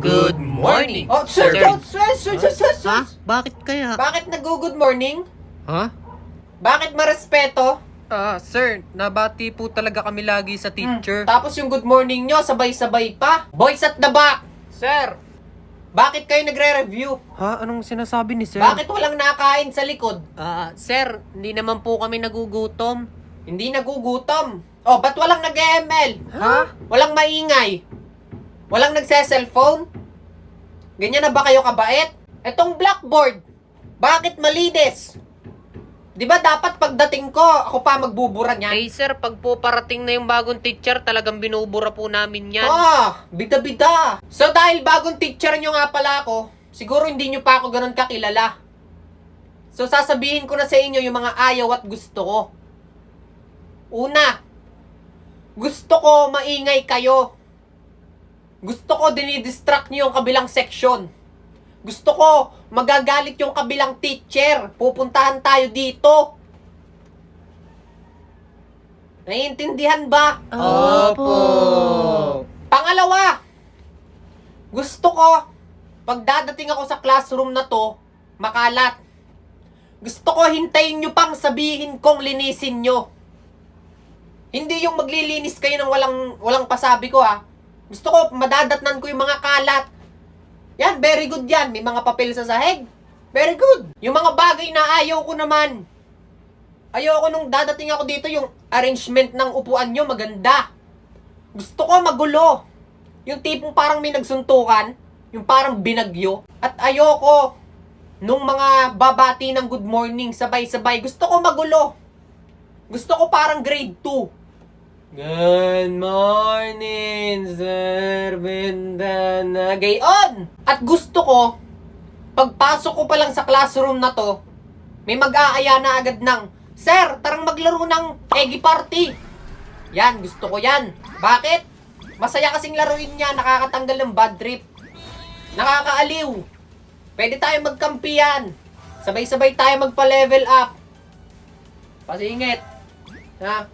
Good morning. Oh, sir, Sir. sir. Ha? Bakit kaya? Bakit nag-good morning? Ha? Bakit marespeto? Sir, nabati po talaga kami lagi sa teacher. Tapos yung good morning nyo, sabay-sabay pa. Boys at the back. Sir, bakit kayo nagre-review? Ha? Anong sinasabi ni sir? Bakit walang nakain sa likod? Sir, hindi naman po kami nagugutom. Hindi nagugutom. Oh, ba't walang nag-ML? Ha? Walang maingay? Walang nagse-cellphone? Ganyan na ba kayo kabait? Etong blackboard, bakit malinis? Di ba dapat pagdating ko, ako pa magbubura niyan? Eh sir, pag po parating na yung bagong teacher, talagang binubura po namin yan. Bida-bida. So dahil bagong teacher nyo nga pala ako, siguro hindi nyo pa ako ganun kakilala. So sasabihin ko na sa inyo yung mga ayaw at gusto ko. Una, gusto ko maingay kayo. Gusto ko dinidistract nyo yung kabilang section. Gusto ko magagalit yung kabilang teacher. Pupuntahan tayo dito. Naiintindihan ba? Opo. Pangalawa, gusto ko, pag dadating ako sa classroom na to, makalat. Gusto ko hintayin nyo pang sabihin kong linisin nyo. Hindi yung maglilinis kayo ng walang pasabi ko ha. Gusto ko, madadatnan ko yung mga kalat. Yan, very good yan. May mga papel sa sahig. Very good. Yung mga bagay na ayaw ko naman. Ayaw ko nung dadating ako dito, yung arrangement ng upuan nyo maganda. Gusto ko magulo. Yung tipong parang may nagsuntukan. Yung parang binagyo. At ayoko nung mga babati ng good morning sabay-sabay. Gusto ko magulo. Gusto ko parang grade 2. Good morning, Sir Bendana. Gayon! At gusto ko, pagpasok ko pa lang sa classroom na to, may mag-aaya na agad ng, Sir, tarang maglaro ng eggy party. Yan, gusto ko yan. Bakit? Masaya kasing laruin niya, nakakatanggal ng bad trip. Nakakaaliw. Pwede tayo magkampiyan. Sabay-sabay tayo magpa-level up. Pasingit. Ha?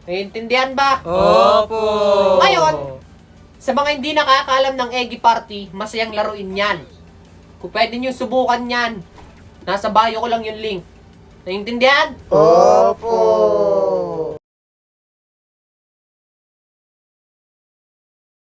Naiintindihan ba? Opo. Ngayon, sa mga hindi nakakaalam ng eggy party, masayang laruin yan. Kung pwede nyo subukan yan, nasa bio ko lang yung link. Naiintindihan? Opo.